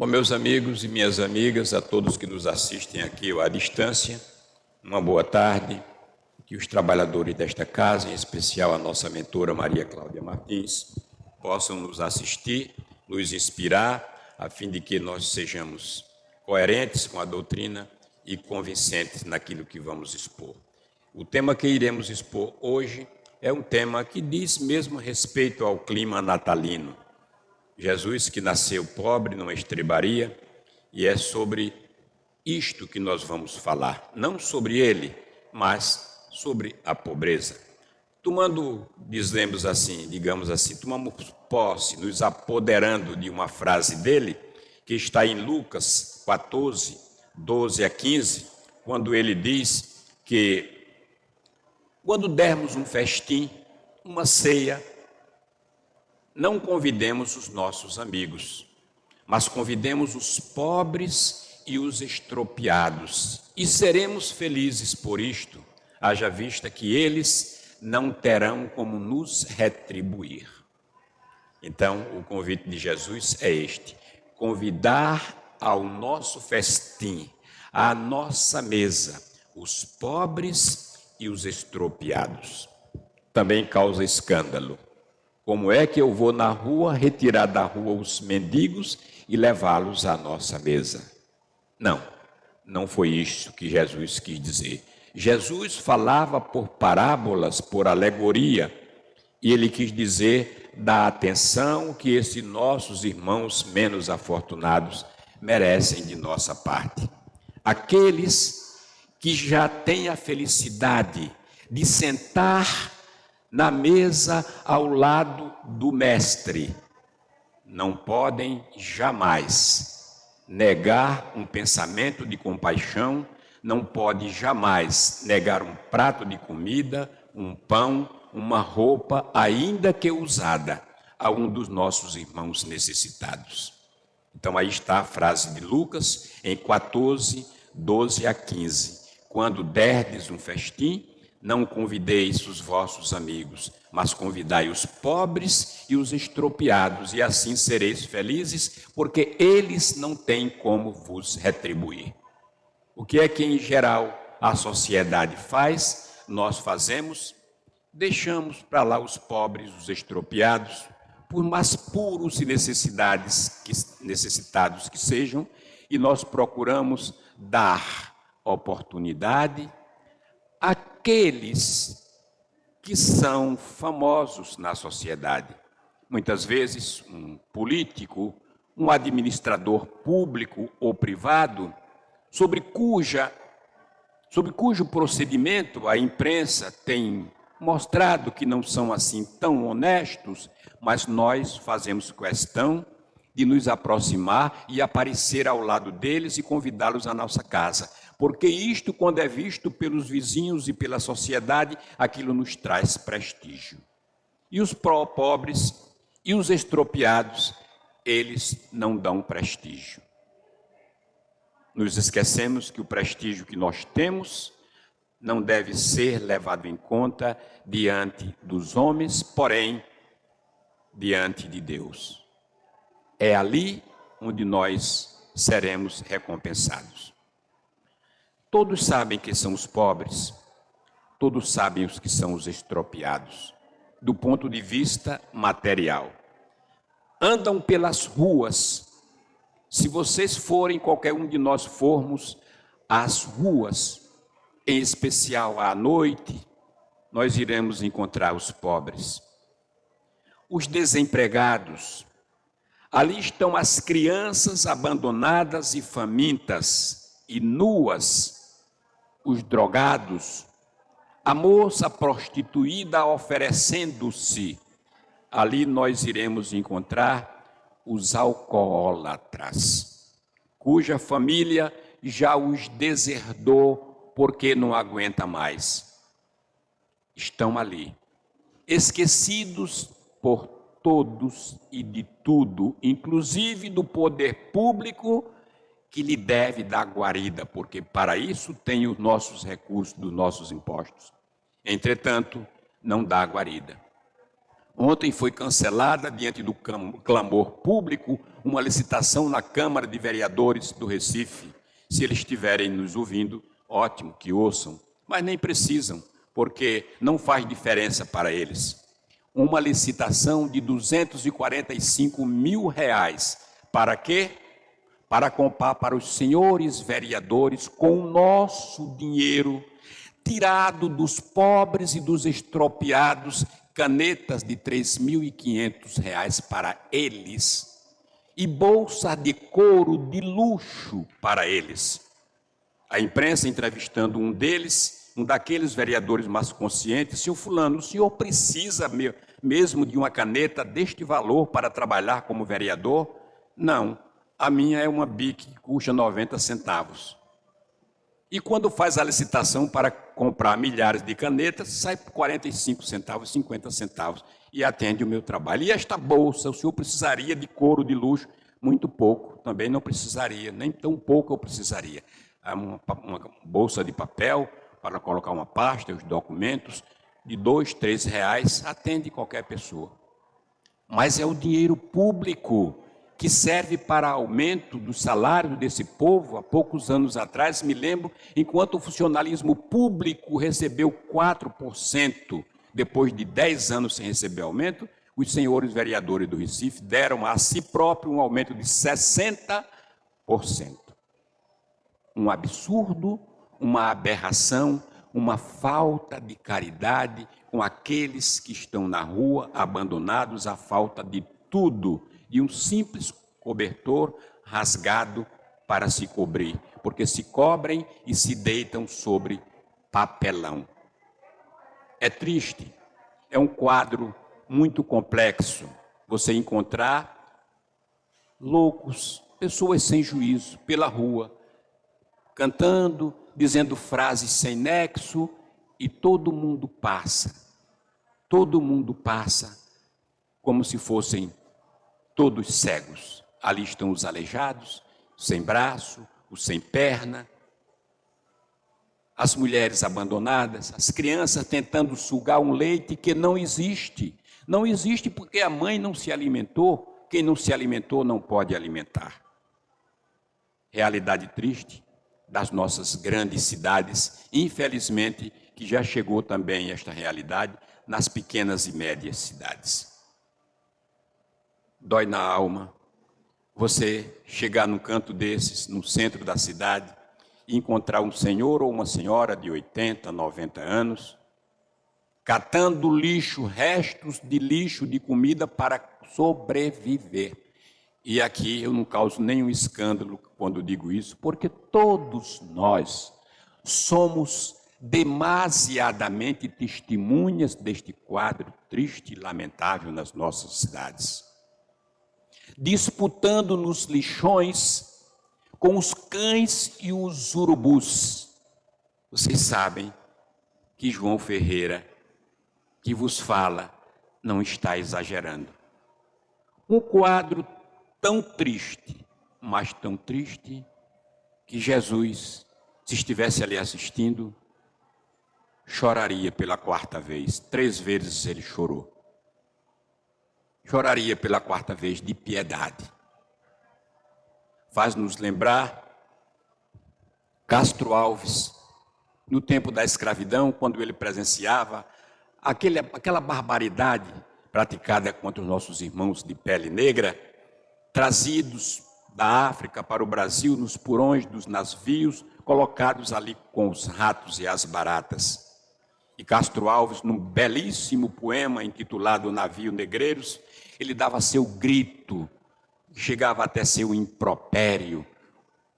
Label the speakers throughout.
Speaker 1: Bom, meus amigos e minhas amigas, a todos que nos assistem aqui ou à distância, uma boa tarde. Que os trabalhadores desta casa, em especial a nossa mentora Maria Cláudia Martins, possam nos assistir, nos inspirar, a fim de que nós sejamos coerentes com a doutrina e convincentes naquilo que vamos expor. O tema que iremos expor hoje é um tema que diz mesmo respeito ao clima natalino. Jesus, que nasceu pobre numa estrebaria, e é sobre isto que nós vamos falar, não sobre ele, mas sobre a pobreza. Digamos assim, tomamos posse, nos apoderando de uma frase dele, que está em Lucas 14, 12 a 15, quando ele diz que quando dermos um festim, uma ceia, não convidemos os nossos amigos, mas convidemos os pobres e os estropiados, e seremos felizes por isto, haja vista que eles não terão como nos retribuir. Então, o convite de Jesus é este: convidar ao nosso festim, à nossa mesa, os pobres e os estropiados. Também causa escândalo. Como é que eu vou na rua retirar da rua os mendigos e levá-los à nossa mesa? Não foi isso que Jesus quis dizer. Jesus falava por parábolas, por alegoria, e ele quis dizer da atenção que esses nossos irmãos menos afortunados merecem de nossa parte. Aqueles que já têm a felicidade de sentar na mesa ao lado do mestre, não podem jamais negar um pensamento de compaixão, não pode jamais negar um prato de comida, um pão, uma roupa, ainda que usada, a um dos nossos irmãos necessitados. Então aí está a frase de Lucas em 14, 12 a 15. Quando derdes um festim, não convideis os vossos amigos, mas convidai os pobres e os estropiados, e assim sereis felizes, porque eles não têm como vos retribuir. O que é que, em geral, a sociedade faz? Nós fazemos, deixamos para lá os pobres, os estropiados, por mais puros e necessitados que sejam, e nós procuramos dar oportunidade àqueles que são famosos na sociedade. Muitas vezes, um político, um administrador público ou privado, sobre cujo procedimento a imprensa tem mostrado que não são assim tão honestos, mas nós fazemos questão de nos aproximar e aparecer ao lado deles e convidá-los à nossa casa. Porque isto, quando é visto pelos vizinhos e pela sociedade, aquilo nos traz prestígio. E os pobres e os estropiados, eles não dão prestígio. Nos esquecemos que o prestígio que nós temos não deve ser levado em conta diante dos homens, porém, diante de Deus. É ali onde nós seremos recompensados. Todos sabem que são os pobres, todos sabem os que são os estropiados, do ponto de vista material. Andam pelas ruas. Se vocês forem, qualquer um de nós formos às ruas, em especial à noite, nós iremos encontrar os pobres, os desempregados. Ali estão as crianças abandonadas e famintas e nuas, os drogados, a moça prostituída oferecendo-se. Ali nós iremos encontrar os alcoólatras, cuja família já os deserdou porque não aguenta mais. Estão ali, esquecidos por todos e de tudo, inclusive do poder público, que lhe deve dar guarida, porque para isso tem os nossos recursos dos nossos impostos. Entretanto, não dá guarida. Ontem foi cancelada, diante do clamor público, uma licitação na Câmara de Vereadores do Recife. Se eles estiverem nos ouvindo, ótimo, que ouçam, mas nem precisam, porque não faz diferença para eles. Uma licitação de R$245 mil. Para quê? Para comprar para os senhores vereadores com o nosso dinheiro, tirado dos pobres e dos estropiados, canetas de R$3.500 para eles e bolsa de couro de luxo para eles. A imprensa entrevistando um deles, um daqueles vereadores mais conscientes: seu fulano, o senhor precisa mesmo de uma caneta deste valor para trabalhar como vereador? Não, a minha é uma Bic que custa 90 centavos. E quando faz a licitação para comprar milhares de canetas, sai por 45 centavos, 50 centavos e atende o meu trabalho. E esta bolsa, o senhor precisaria de couro de luxo? Muito pouco, também não precisaria, nem tão pouco eu precisaria. Uma bolsa de papel para colocar uma pasta, os documentos, de R$2, R$3, atende qualquer pessoa. Mas é o dinheiro público que serve para aumento do salário desse povo. Há poucos anos atrás, me lembro, enquanto o funcionalismo público recebeu 4%, depois de 10 anos sem receber aumento, os senhores vereadores do Recife deram a si próprio um aumento de 60%. Um absurdo, uma aberração, uma falta de caridade com aqueles que estão na rua, abandonados à falta de tudo, de um simples cobertor rasgado para se cobrir, porque se cobrem e se deitam sobre papelão. É triste, é um quadro muito complexo você encontrar loucos, pessoas sem juízo pela rua, cantando, dizendo frases sem nexo, e todo mundo passa como se fossem todos cegos. Ali estão os aleijados, sem braço, os sem perna, as mulheres abandonadas, as crianças tentando sugar um leite que não existe. Não existe porque a mãe não se alimentou, quem não se alimentou não pode alimentar. Realidade triste das nossas grandes cidades, infelizmente, que já chegou também esta realidade nas pequenas e médias cidades. Dói na alma você chegar num canto desses, no centro da cidade, e encontrar um senhor ou uma senhora de 80, 90 anos, catando lixo, restos de lixo de comida para sobreviver. E aqui eu não causo nenhum escândalo quando digo isso, porque todos nós somos demasiadamente testemunhas deste quadro triste e lamentável nas nossas cidades. Disputando nos lixões com os cães e os urubus. Vocês sabem que João Ferreira, que vos fala, não está exagerando. Um quadro tão triste, mas tão triste, que Jesus, se estivesse ali assistindo, choraria pela quarta vez. 3 vezes ele chorou. Choraria pela quarta vez de piedade. Faz-nos lembrar Castro Alves, no tempo da escravidão, quando ele presenciava aquela barbaridade praticada contra os nossos irmãos de pele negra, trazidos da África para o Brasil nos porões dos navios, colocados ali com os ratos e as baratas. E Castro Alves, num belíssimo poema intitulado Navio Negreiros, ele dava seu grito, chegava até seu impropério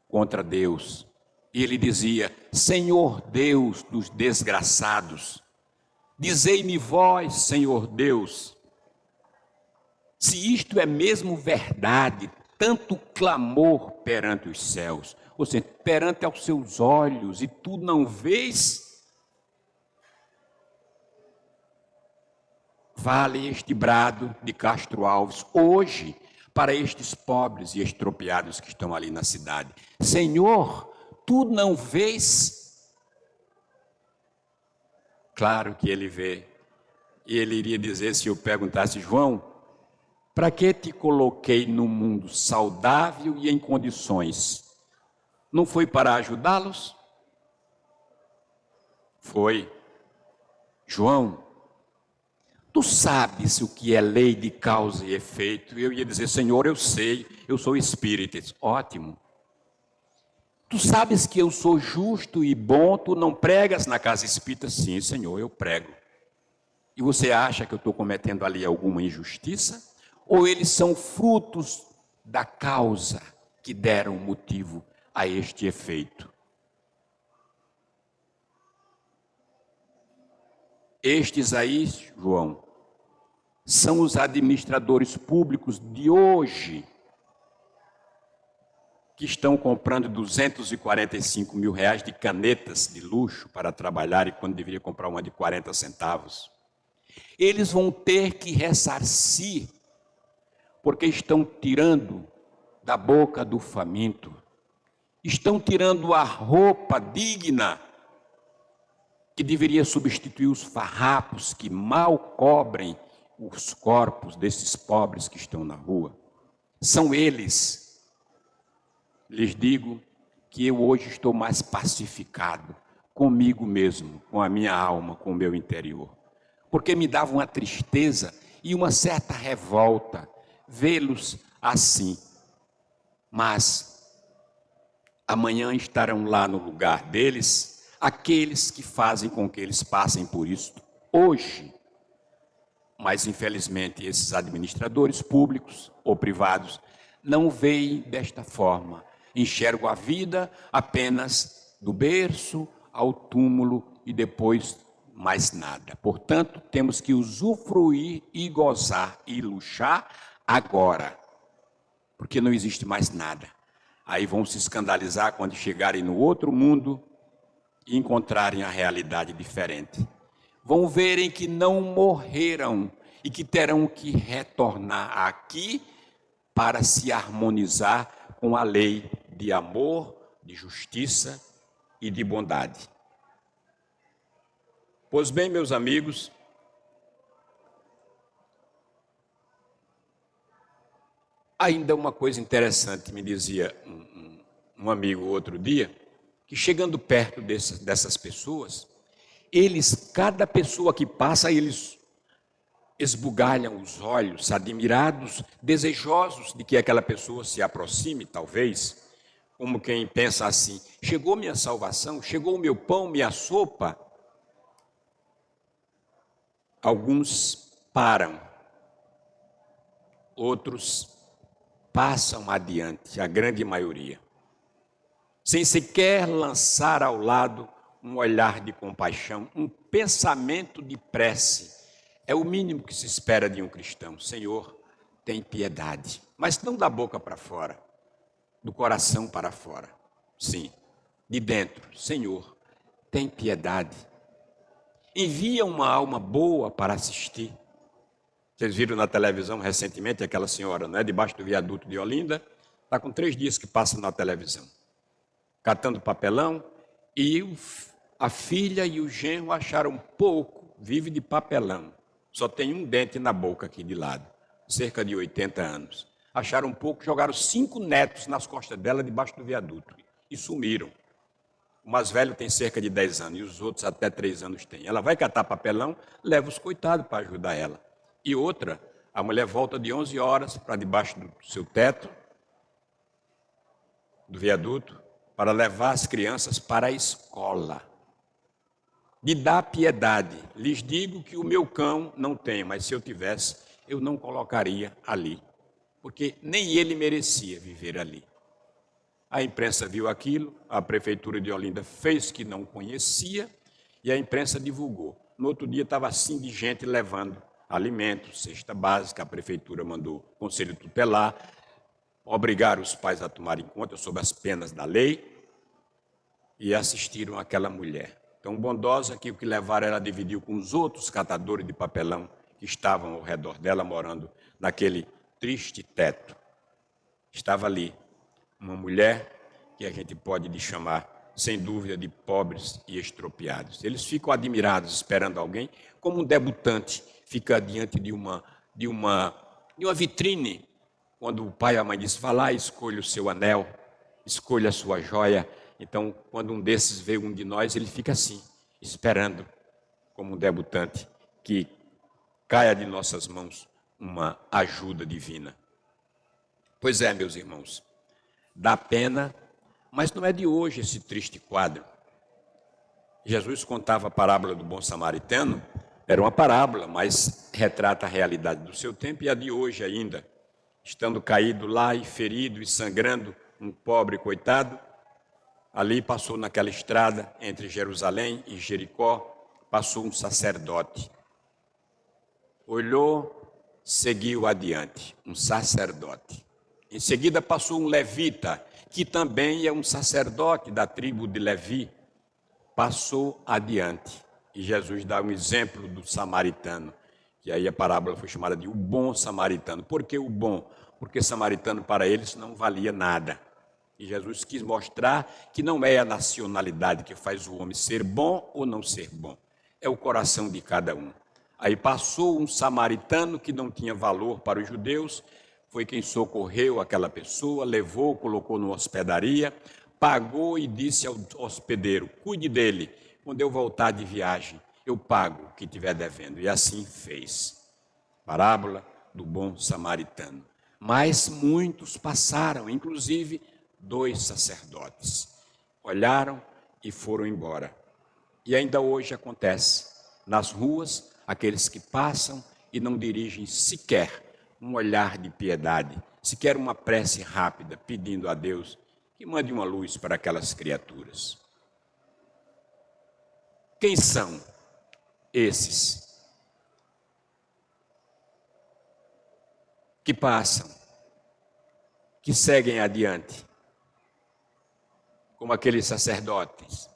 Speaker 1: contra Deus. E ele dizia: Senhor Deus dos desgraçados, dizei-me vós, Senhor Deus, se isto é mesmo verdade, tanto clamor perante os céus, ou seja, perante aos seus olhos, e tu não vês? Vale este brado de Castro Alves hoje para estes pobres e estropiados que estão ali na cidade. Senhor, tu não vês? Claro que ele vê. E ele iria dizer, se eu perguntasse: João, Para que te coloquei no mundo saudável e em condições? Não foi para ajudá-los? Foi. João, tu sabes o que é lei de causa e efeito? Eu ia dizer, Senhor, eu sei, eu sou espírita. Ótimo. Tu sabes que eu sou justo e bom, tu não pregas na casa espírita? Sim, Senhor, eu prego. E você acha que eu estou cometendo ali alguma injustiça? Ou eles são frutos da causa que deram motivo a este efeito? Estes aí, João, são os administradores públicos de hoje, que estão comprando 245 mil reais de canetas de luxo para trabalhar e quando deveria comprar uma de 40 centavos. Eles vão ter que ressarcir, porque estão tirando da boca do faminto, estão tirando a roupa digna que deveria substituir os farrapos que mal cobrem os corpos desses pobres que estão na rua. São eles. Lhes digo que eu hoje estou mais pacificado comigo mesmo, com a minha alma, com o meu interior. Porque me dava uma tristeza e uma certa revolta vê-los assim. Mas amanhã estarão lá no lugar deles aqueles que fazem com que eles passem por isso hoje. Mas, infelizmente, esses administradores públicos ou privados não veem desta forma. Enxergam a vida apenas do berço ao túmulo e depois mais nada. Portanto, temos que usufruir e gozar e luxar agora, porque não existe mais nada. Aí vão se escandalizar quando chegarem no outro mundo e encontrarem a realidade diferente. Vão verem que não morreram e que terão que retornar aqui para se harmonizar com a lei de amor, de justiça e de bondade. Pois bem, meus amigos, ainda uma coisa interessante, me dizia um amigo outro dia, que chegando perto dessas pessoas, cada pessoa que passa, eles esbugalham os olhos, admirados, desejosos de que aquela pessoa se aproxime, talvez, como quem pensa assim, chegou minha salvação, chegou o meu pão, minha sopa. Alguns param, outros passam adiante, a grande maioria, sem sequer lançar ao lado um olhar de compaixão, um pensamento de prece. É o mínimo que se espera de um cristão. Senhor, tem piedade, mas não da boca para fora, do coração para fora. Sim, de dentro. Senhor, tem piedade. Envia uma alma boa para assistir. Vocês viram na televisão recentemente aquela senhora, não é? Debaixo do viaduto de Olinda, está com 3 dias que passa na televisão, catando papelão, e a filha e o genro acharam pouco, vive de papelão. Só tem um dente na boca aqui de lado, cerca de 80 anos. Acharam pouco, jogaram 5 netos nas costas dela debaixo do viaduto e sumiram. O mais velho tem cerca de 10 anos e os outros até 3 anos têm. Ela vai catar papelão, leva os coitados para ajudar ela. E outra, a mulher volta de 11 horas para debaixo do seu teto, do viaduto, para levar as crianças para a escola. De dar piedade. Lhes digo que o meu cão não tem, mas se eu tivesse, eu não colocaria ali, porque nem ele merecia viver ali. A imprensa viu aquilo, a prefeitura de Olinda fez que não conhecia e a imprensa divulgou. No outro dia estava assim de gente levando alimentos, cesta básica, a prefeitura mandou o conselho tutelar, obrigar os pais a tomarem conta sobre as penas da lei e assistiram aquela mulher. Tão bondosa que o que levaram ela dividiu com os outros catadores de papelão que estavam ao redor dela, morando naquele triste teto. Estava ali uma mulher que a gente pode chamar, sem dúvida, de pobres e estropiados. Eles ficam admirados, esperando alguém, como um debutante fica diante de uma de uma vitrine, quando o pai e a mãe dizem, vá lá e escolha o seu anel, escolha a sua joia. Então, quando um desses vê um de nós, ele fica assim, esperando, como um debutante, que caia de nossas mãos uma ajuda divina. Pois é, meus irmãos, dá pena, mas não é de hoje esse triste quadro. Jesus contava a parábola do bom samaritano, era uma parábola, mas retrata a realidade do seu tempo e a de hoje ainda. Estando caído lá e ferido e sangrando, um pobre coitado, ali passou naquela estrada entre Jerusalém e Jericó, passou um sacerdote. Olhou, seguiu adiante, um sacerdote. Em seguida passou um levita, que também é um sacerdote da tribo de Levi, passou adiante. E Jesus dá um exemplo do samaritano, que aí a parábola foi chamada de o bom samaritano. Por que o bom? Porque samaritano para eles não valia nada. E Jesus quis mostrar que não é a nacionalidade que faz o homem ser bom ou não ser bom. É o coração de cada um. Aí passou um samaritano que não tinha valor para os judeus, foi quem socorreu aquela pessoa, levou, colocou numa hospedaria, pagou e disse ao hospedeiro, cuide dele, quando eu voltar de viagem, eu pago o que estiver devendo. E assim fez. Parábola do bom samaritano. Mas muitos passaram, inclusive 2 sacerdotes. Olharam e foram embora. E ainda hoje acontece. Nas ruas, aqueles que passam e não dirigem sequer um olhar de piedade, sequer uma prece rápida, pedindo a Deus que mande uma luz para aquelas criaturas. Quem são esses que passam, que seguem adiante, como aqueles sacerdotes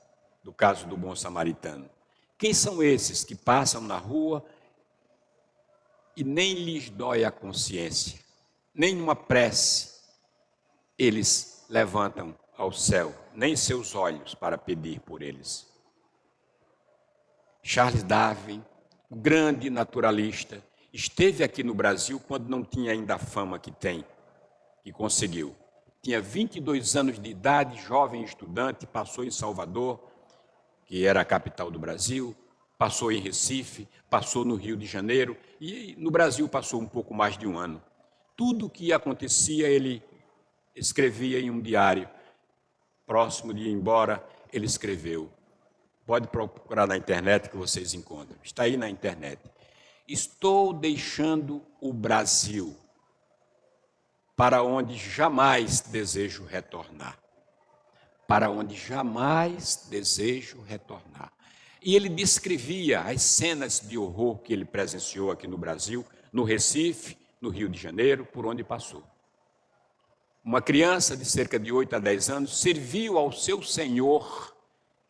Speaker 1: do caso do bom samaritano? Quem são esses que passam na rua e nem lhes dói a consciência, nem uma prece eles levantam ao céu, nem seus olhos para pedir por eles? Charles Darwin, o grande naturalista, esteve aqui no Brasil quando não tinha ainda a fama que tem, que conseguiu. Tinha 22 anos de idade, jovem estudante, passou em Salvador, que era a capital do Brasil, passou em Recife, passou no Rio de Janeiro e no Brasil passou um pouco mais de um ano. Tudo o que acontecia ele escrevia em um diário. Próximo de ir embora, ele escreveu. Pode procurar na internet que vocês encontram. Está aí na internet. Estou deixando o Brasil, para onde jamais desejo retornar. Para onde jamais desejo retornar. E ele descrevia as cenas de horror que ele presenciou aqui no Brasil, no Recife, no Rio de Janeiro, por onde passou. Uma criança de cerca de 8 a 10 anos serviu ao seu senhor,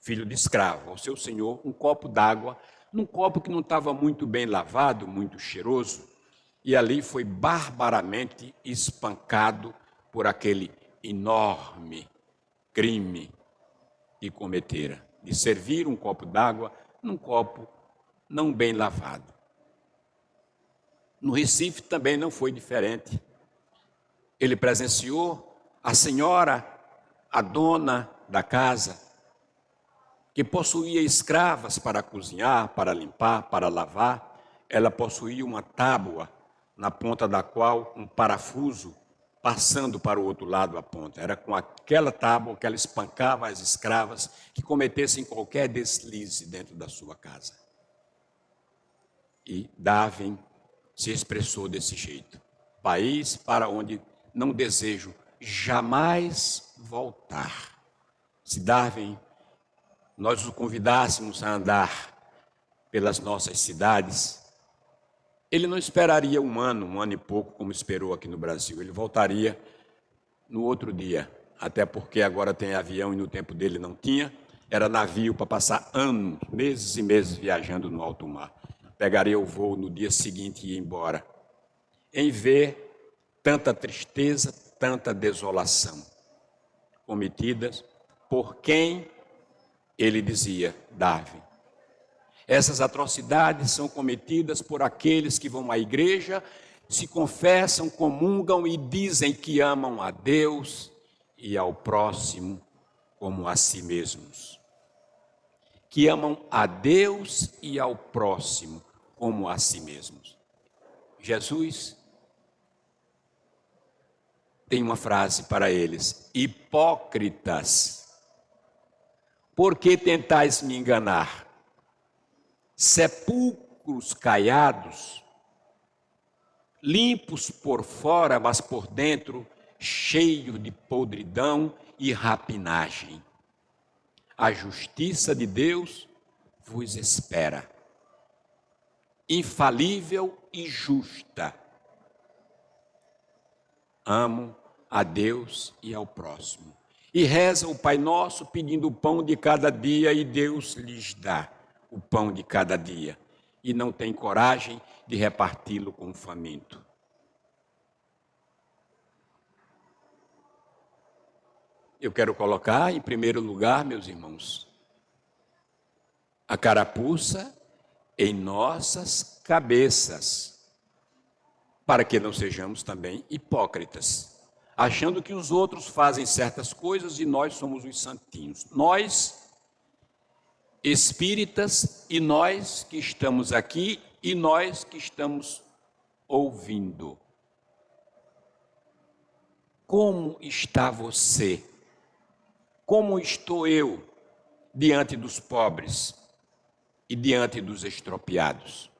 Speaker 1: filho de escravo, ao seu senhor, um copo d'água, num copo que não estava muito bem lavado, muito cheiroso, e ali foi barbaramente espancado por aquele enorme crime que cometera, de servir um copo d'água num copo não bem lavado. No Recife também não foi diferente. Ele presenciou a senhora, a dona da casa, que possuía escravas para cozinhar, para limpar, para lavar. Ela possuía uma tábua, na ponta da qual um parafuso passando para o outro lado a ponta. Era com aquela tábua que ela espancava as escravas que cometessem qualquer deslize dentro da sua casa. E Darwin se expressou desse jeito. País para onde não desejo jamais voltar. Se Darwin, nós o convidássemos a andar pelas nossas cidades, ele não esperaria um ano e pouco, como esperou aqui no Brasil. Ele voltaria no outro dia, até porque agora tem avião e no tempo dele não tinha. Era navio para passar anos, meses e meses viajando no alto mar. Pegaria o voo no dia seguinte e ia embora. Em ver tanta tristeza, tanta desolação cometidas por quem, ele dizia, Darwin. Essas atrocidades são cometidas por aqueles que vão à igreja se confessam, comungam e dizem que amam a Deus e ao próximo como a si mesmos. Que amam a Deus e ao próximo como a si mesmos. Jesus tem uma frase para eles: hipócritas, por que tentais me enganar? Sepulcros caiados, limpos por fora, mas por dentro cheios de podridão e rapinagem. A justiça de Deus vos espera, infalível e justa. Amo a Deus e ao próximo. E reza o Pai Nosso pedindo o pão de cada dia, e Deus lhes dá o pão de cada dia. E não tem coragem de reparti-lo com o faminto. Eu quero colocar em primeiro lugar, meus irmãos, a carapuça em nossas cabeças, para que não sejamos também hipócritas, achando que os outros fazem certas coisas e nós somos os santinhos. Nós, espíritas, e nós que estamos aqui, e nós que estamos ouvindo. Como está você? Como estou eu diante dos pobres e diante dos estropiados?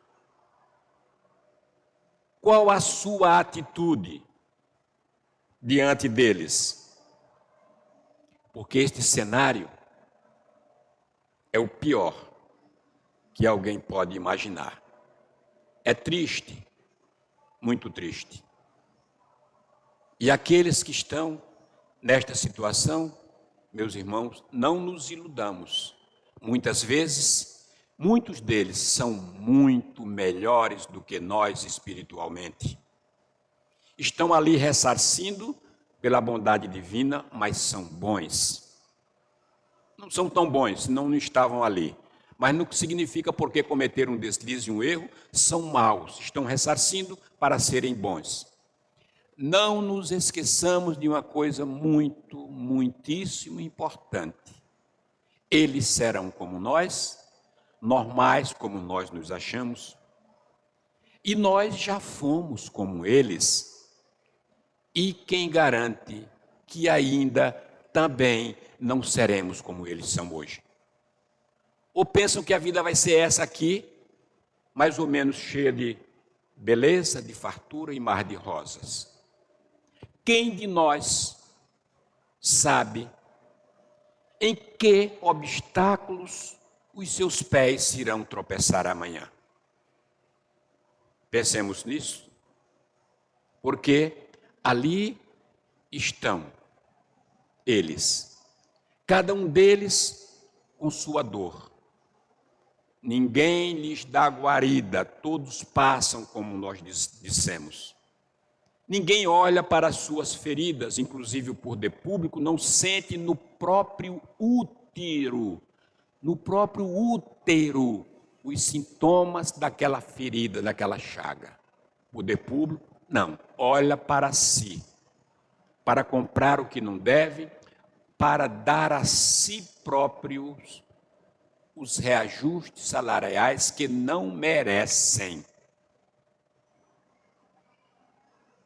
Speaker 1: Qual a sua atitude diante deles? Porque este cenário é o pior que alguém pode imaginar. É triste, muito triste. E aqueles que estão nesta situação, meus irmãos, não nos iludamos. Muitas vezes, muitos deles são muito melhores do que nós espiritualmente. Estão ali ressarcindo pela bondade divina, mas são bons. Não são tão bons, senão não estavam ali. Mas não significa porque cometeram um deslize e um erro, são maus. Estão ressarcindo para serem bons. Não nos esqueçamos de uma coisa muitíssimo importante. Eles serão como nós, normais como nós nos achamos, e nós já fomos como eles. E quem garante que ainda também não seremos como eles são hoje? Ou pensam que a vida vai ser essa aqui, mais ou menos cheia de beleza, de fartura e mar de rosas? Quem de nós sabe em que obstáculos os seus pés irão tropeçar amanhã? Pensemos nisso, porque ali estão eles, cada um deles com sua dor. Ninguém lhes dá guarida, todos passam como nós dissemos. Ninguém olha para as suas feridas, inclusive o poder público não sente no próprio útero, os sintomas daquela ferida, daquela chaga. O poder público não, olha para si, para comprar o que não deve, para dar a si próprios os reajustes salariais que não merecem.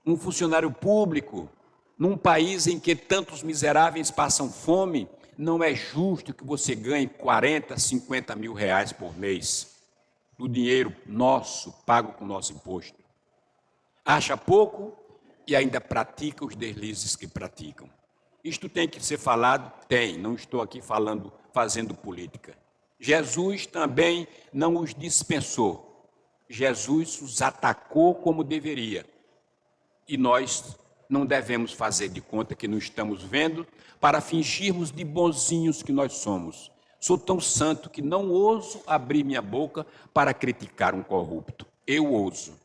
Speaker 1: Um funcionário público, num país em que tantos miseráveis passam fome, não é justo que você ganhe 40, 50 mil reais por mês, do dinheiro nosso, pago com o nosso imposto. Acha pouco e ainda pratica os deslizes que praticam. Isto tem que ser falado? Tem, não estou aqui fazendo política. Jesus também não os dispensou. Jesus os atacou como deveria. E nós não devemos fazer de conta que não estamos vendo para fingirmos de bonzinhos que nós somos. Sou tão santo que não ouso abrir minha boca para criticar um corrupto. Eu ouso,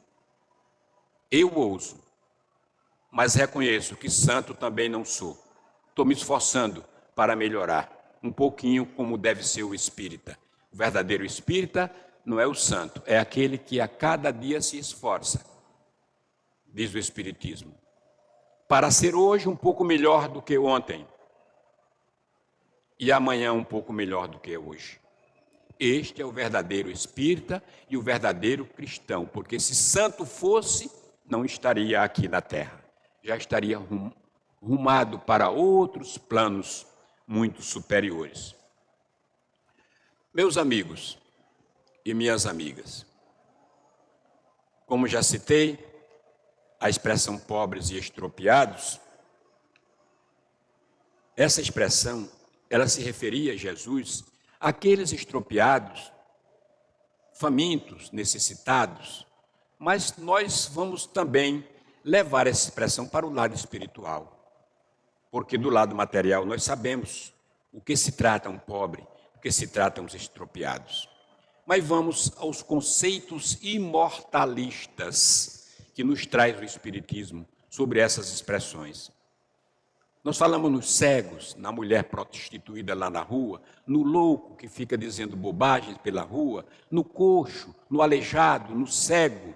Speaker 1: mas reconheço que santo também não sou. Estou me esforçando para melhorar um pouquinho como deve ser o espírita. O verdadeiro espírita não é o santo, é aquele que a cada dia se esforça diz o Espiritismo, para ser hoje um pouco melhor do que ontem e amanhã um pouco melhor do que hoje. Este é o verdadeiro espírita e o verdadeiro cristão, porque se santo fosse, não estaria aqui na terra, já estaria rumado para outros planos muito superiores. Meus amigos e minhas amigas, como já citei, a expressão pobres e estropiados, essa expressão, ela se referia a Jesus, àqueles estropiados, famintos, necessitados, mas nós vamos também levar essa expressão para o lado espiritual, porque do lado material nós sabemos o que se trata um pobre, o que se trata os estropiados. Mas vamos aos conceitos imortalistas que nos traz o Espiritismo sobre essas expressões. Nós falamos nos cegos, na mulher prostituída lá na rua, no louco que fica dizendo bobagens pela rua, no coxo, no aleijado, no cego.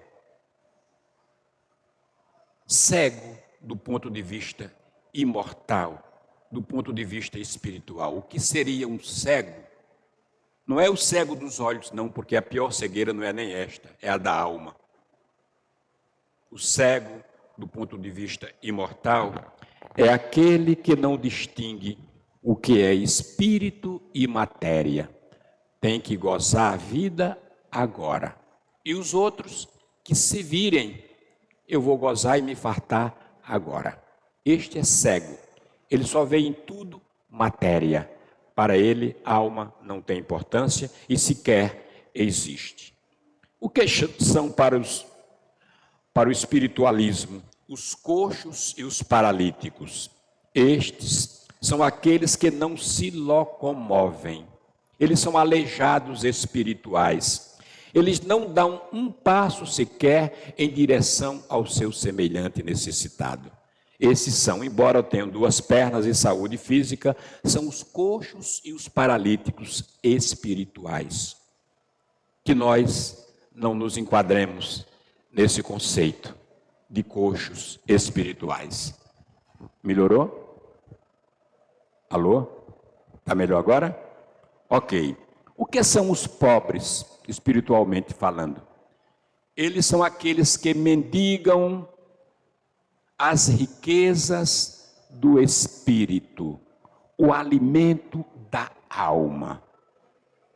Speaker 1: Cego do ponto de vista imortal, do ponto de vista espiritual. O que seria um cego? Não é o cego dos olhos, não, porque a pior cegueira não é nem esta, é a da alma. O cego, do ponto de vista imortal, é aquele que não distingue o que é espírito e matéria. Tem que gozar a vida agora. E os outros que se virem, eu vou gozar e me fartar agora. Este é cego. Ele só vê em tudo matéria. Para ele, a alma não tem importância e sequer existe. O que são para o espiritualismo? Os coxos e os paralíticos. Estes são aqueles que não se locomovem. Eles são aleijados espirituais. Eles não dão um passo sequer em direção ao seu semelhante necessitado. Esses são, embora tenham duas pernas e saúde física, são os coxos e os paralíticos espirituais. Que nós não nos enquadremos nesse conceito de coxos espirituais. Melhorou? Alô? Está melhor agora? Ok. O que são os pobres, espiritualmente falando? Eles são aqueles que mendigam as riquezas do espírito, o alimento da alma.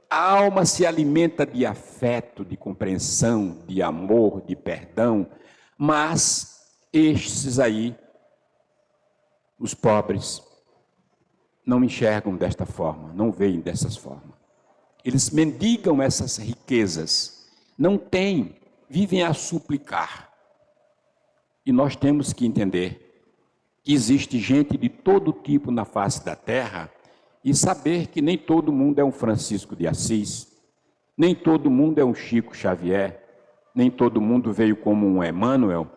Speaker 1: A alma se alimenta de afeto, de compreensão, de amor, de perdão, mas estes aí, os pobres, não enxergam desta forma, não veem dessas formas. Eles mendigam essas riquezas, não têm, vivem a suplicar. E nós temos que entender que existe gente de todo tipo na face da terra e saber que nem todo mundo é um Francisco de Assis, nem todo mundo é um Chico Xavier, nem todo mundo veio como um Emmanuel.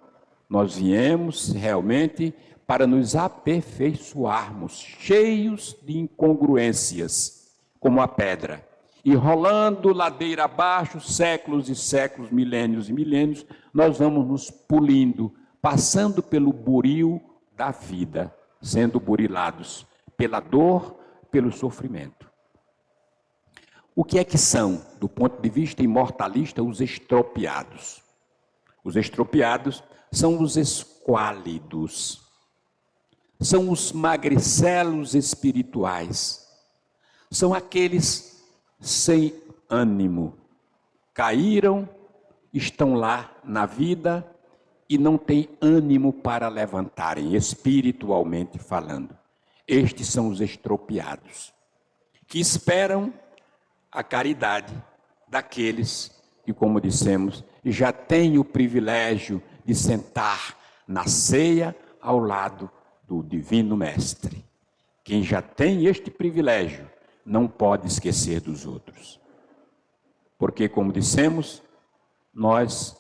Speaker 1: Nós viemos realmente para nos aperfeiçoarmos, cheios de incongruências, como a pedra. E rolando ladeira abaixo, séculos e séculos, milênios e milênios, nós vamos nos polindo, passando pelo buril da vida, sendo burilados pela dor, pelo sofrimento. O que é que são, do ponto de vista imortalista, os estropiados? Os estropiados são os esquálidos, são os magricelos espirituais, são aqueles sem ânimo, caíram, estão lá na vida e não têm ânimo para levantarem, espiritualmente falando. Estes são os estropiados, que esperam a caridade daqueles que, como dissemos, já têm o privilégio de sentar na ceia ao lado do Divino Mestre. Quem já tem este privilégio não pode esquecer dos outros. Porque, como dissemos, nós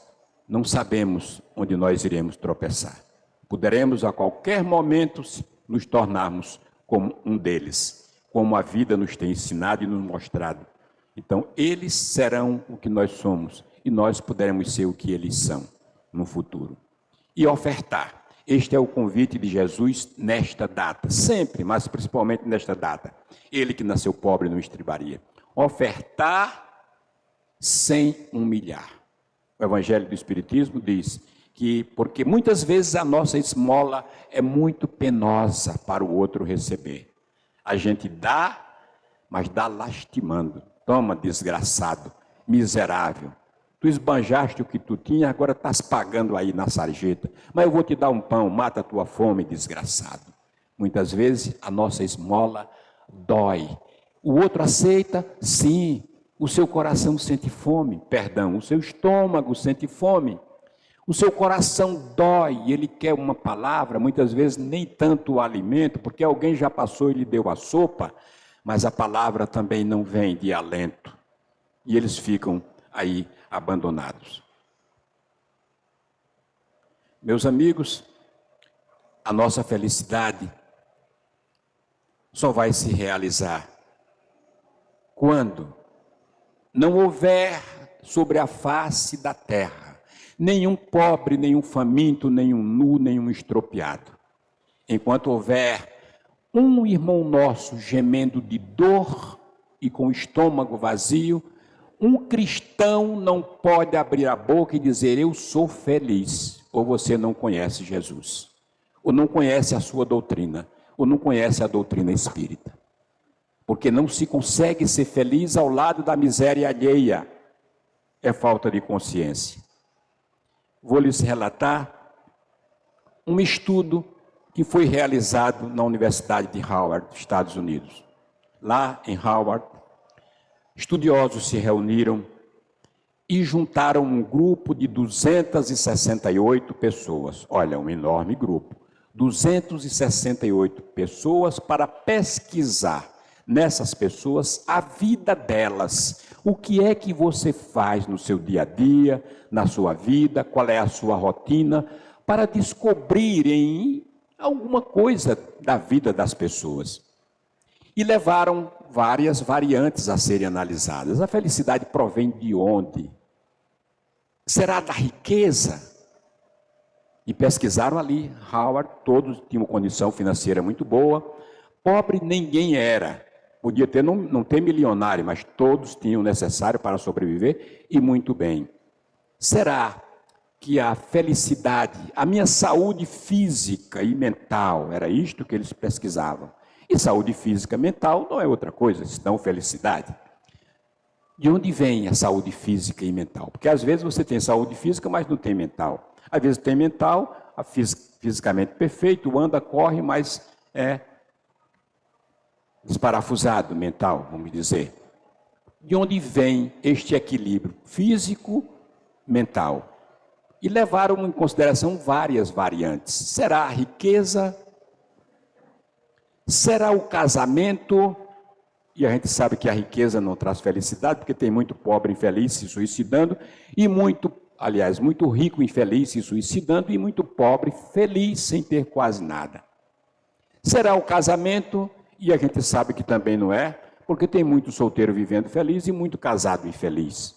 Speaker 1: não sabemos onde nós iremos tropeçar. Poderemos a qualquer momento nos tornarmos como um deles, como a vida nos tem ensinado e nos mostrado. Então, eles serão o que nós somos e nós poderemos ser o que eles são no futuro. e ofertar. Este é o convite de Jesus nesta data, sempre, mas principalmente nesta data. Ele que nasceu pobre não estribaria. Ofertar sem humilhar. O Evangelho do Espiritismo diz que, porque muitas vezes a nossa esmola é muito penosa para o outro receber. A gente dá, mas dá lastimando. Toma, desgraçado, miserável. Tu esbanjaste o que tu tinha, agora estás pagando aí na sarjeta. Mas eu vou te dar um pão, mata a tua fome, desgraçado. Muitas vezes a nossa esmola dói. O outro aceita? Sim. O seu coração sente fome, o seu estômago sente fome. O seu coração dói e ele quer uma palavra, muitas vezes nem tanto o alimento, porque alguém já passou e lhe deu a sopa, mas a palavra também não vem de alento. E eles ficam aí abandonados. Meus amigos, a nossa felicidade só vai se realizar quando não houver sobre a face da terra nenhum pobre, nenhum faminto, nenhum nu, nenhum estropiado. Enquanto houver um irmão nosso gemendo de dor e com o estômago vazio, um cristão não pode abrir a boca e dizer: eu sou feliz. Ou você não conhece Jesus, ou não conhece a sua doutrina, ou não conhece a doutrina espírita. Porque não se consegue ser feliz ao lado da miséria alheia. É falta de consciência. Vou lhes relatar um estudo que foi realizado na Universidade de Howard, Estados Unidos. Lá em Howard, estudiosos se reuniram e juntaram um grupo de 268 pessoas. Olha, um enorme grupo. 268 pessoas para pesquisar nessas pessoas a vida delas. O que é que você faz no seu dia a dia, na sua vida, qual é a sua rotina, para descobrirem alguma coisa da vida das pessoas. E levaram várias variantes a serem analisadas. A felicidade provém de onde? Será da riqueza? E pesquisaram ali, Howard, todos tinham condição financeira muito boa, pobre ninguém era. Podia ter, não ter milionário, mas todos tinham o necessário para sobreviver e muito bem. Será que a felicidade, a minha saúde física e mental, era isto que eles pesquisavam? E saúde física e mental não é outra coisa, senão felicidade. De onde vem a saúde física e mental? Porque às vezes você tem saúde física, mas não tem mental. Às vezes tem mental, fisicamente perfeito, anda, corre, mas é desparafusado mental, vamos dizer. De onde vem este equilíbrio físico-mental? E levaram em consideração várias variantes. Será a riqueza? Será o casamento? E a gente sabe que a riqueza não traz felicidade, porque tem muito pobre infeliz se suicidando, e muito rico infeliz se suicidando, e muito pobre feliz sem ter quase nada. Será o casamento? E a gente sabe que também não é, porque tem muito solteiro vivendo feliz e muito casado infeliz.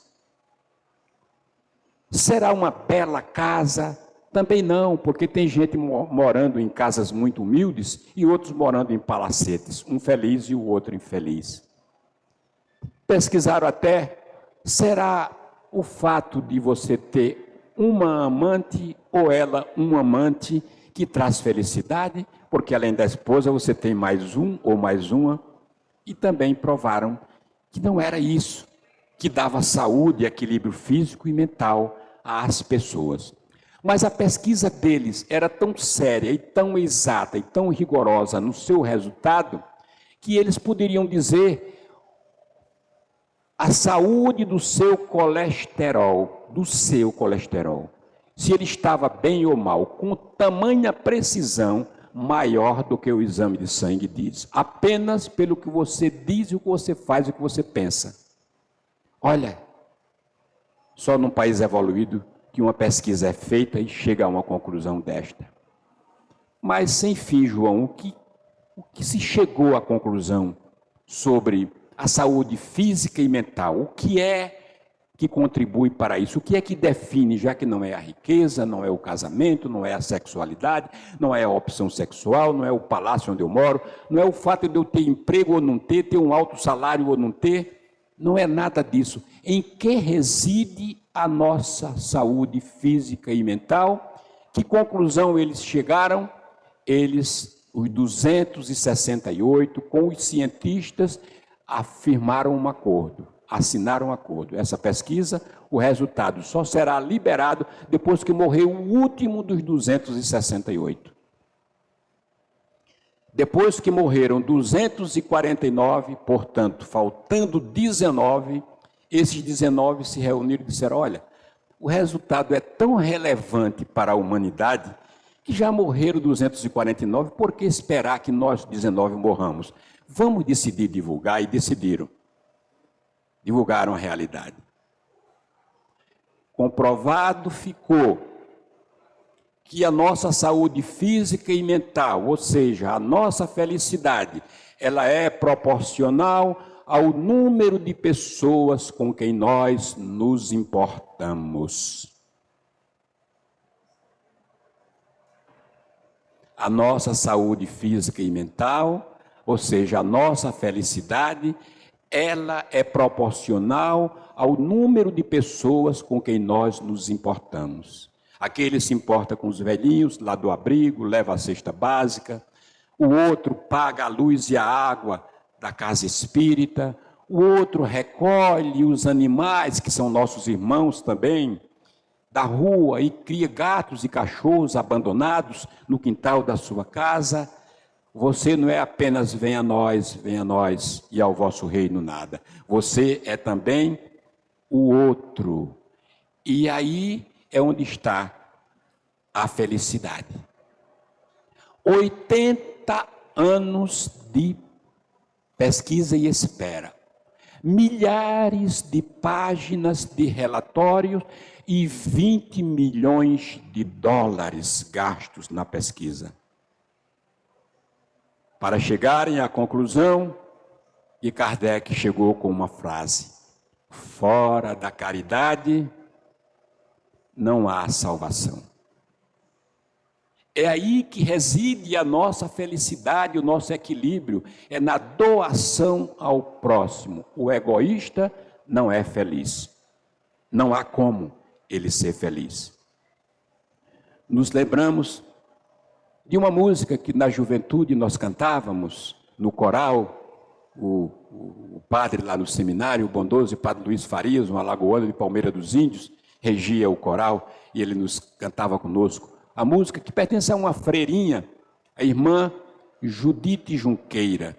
Speaker 1: Será uma bela casa? Também não, porque tem gente morando em casas muito humildes e outros morando em palacetes, um feliz e o outro infeliz. Pesquisaram até, será o fato de você ter uma amante ou ela um amante que traz felicidade? Porque além da esposa você tem mais um ou mais uma. E também provaram que não era isso que dava saúde e equilíbrio físico e mental às pessoas. Mas a pesquisa deles era tão séria e tão exata e tão rigorosa no seu resultado, que eles poderiam dizer a saúde do seu colesterol, se ele estava bem ou mal, com tamanha precisão, maior do que o exame de sangue diz, apenas pelo que você diz, o que você faz, o que você pensa. Olha, só num país evoluído que uma pesquisa é feita e chega a uma conclusão desta. Mas, sem fim, João, o que se chegou à conclusão sobre a saúde física e mental? O que
Speaker 2: que contribui para isso? O que é que define, já que não é a riqueza, não é o casamento, não é a sexualidade, não é a opção sexual, não é o palácio onde eu moro, não é o fato de eu ter emprego ou não ter um alto salário ou não ter, não é nada disso. Em que reside a nossa saúde física e mental? Que conclusão eles chegaram? Os 268, com os cientistas, afirmaram um acordo. Assinaram um acordo. Essa pesquisa, o resultado só será liberado depois que morreu o último dos 268. Depois que morreram 249, portanto, faltando 19, esses 19 se reuniram e disseram, olha, o resultado é tão relevante para a humanidade que já morreram 249, por que esperar que nós 19 morramos? Vamos decidir divulgar, e decidiram. Divulgaram a realidade. Comprovado ficou que a nossa saúde física e mental, ou seja, a nossa felicidade, ela é proporcional ao número de pessoas com quem nós nos importamos. A nossa saúde física e mental, ou seja, a nossa felicidade, ela é proporcional ao número de pessoas com quem nós nos importamos. Aquele se importa com os velhinhos, lá do abrigo, leva a cesta básica. O outro paga a luz e a água da casa espírita. O outro recolhe os animais, que são nossos irmãos também, da rua, e cria gatos e cachorros abandonados no quintal da sua casa. Você não é apenas venha a nós e ao vosso reino nada. Você é também o outro. E aí é onde está a felicidade. 80 anos de pesquisa e espera. Milhares de páginas de relatórios e 20 milhões de dólares gastos na pesquisa. Para chegarem à conclusão, e Kardec chegou com uma frase: fora da caridade não há salvação. É aí que reside a nossa felicidade, o nosso equilíbrio, é na doação ao próximo. O egoísta não é feliz. Não há como ele ser feliz. Nos lembramos de uma música que na juventude nós cantávamos no coral, o padre lá no seminário, o bondoso padre Luiz Farias, um alagoano de Palmeira dos Índios, regia o coral e ele nos cantava conosco a música que pertence a uma freirinha, a irmã Judite Junqueira.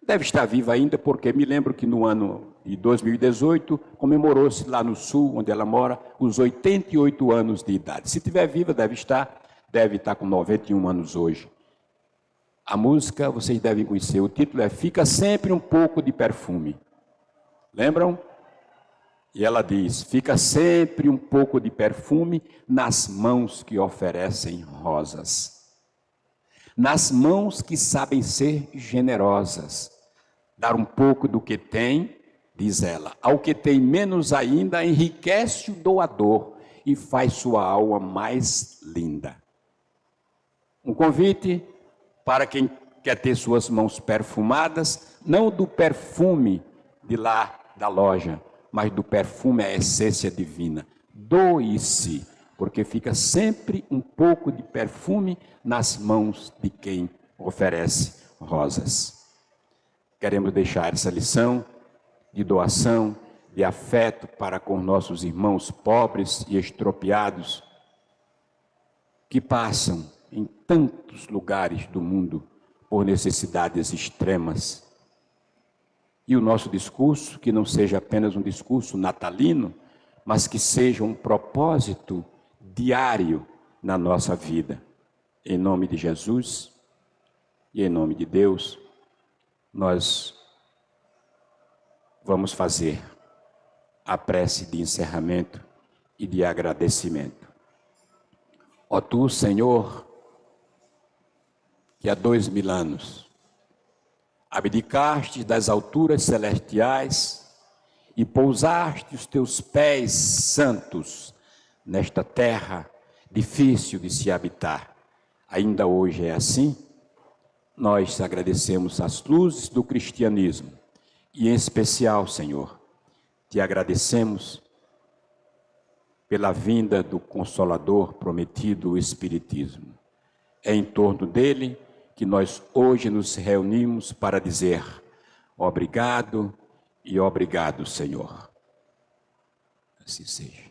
Speaker 2: Deve estar viva ainda, porque me lembro que no ano de 2018 comemorou-se lá no sul, onde ela mora, os 88 anos de idade. Se estiver viva, deve estar com 91 anos hoje. A música, vocês devem conhecer, o título é Fica Sempre um Pouco de Perfume. Lembram? E ela diz, fica sempre um pouco de perfume nas mãos que oferecem rosas. Nas mãos que sabem ser generosas. Dar um pouco do que tem, diz ela, ao que tem menos ainda, enriquece o doador e faz sua alma mais linda. Um convite para quem quer ter suas mãos perfumadas, não do perfume de lá da loja, mas do perfume a essência divina. Doe-se, porque fica sempre um pouco de perfume nas mãos de quem oferece rosas. Queremos deixar essa lição de doação, de afeto para com nossos irmãos pobres e estropiados, que passam em tantos lugares do mundo por necessidades extremas. E o nosso discurso, que não seja apenas um discurso natalino, mas que seja um propósito diário na nossa vida. Em nome de Jesus e em nome de Deus, nós vamos fazer a prece de encerramento e de agradecimento. Ó tu, Senhor, que há 2000 anos abdicaste das alturas celestiais e pousaste os teus pés santos nesta terra difícil de se habitar. Ainda hoje é assim? Nós agradecemos as luzes do cristianismo e, em especial, Senhor, te agradecemos pela vinda do Consolador prometido, o Espiritismo. É em torno dele que nós hoje nos reunimos para dizer obrigado e obrigado, Senhor. Assim seja.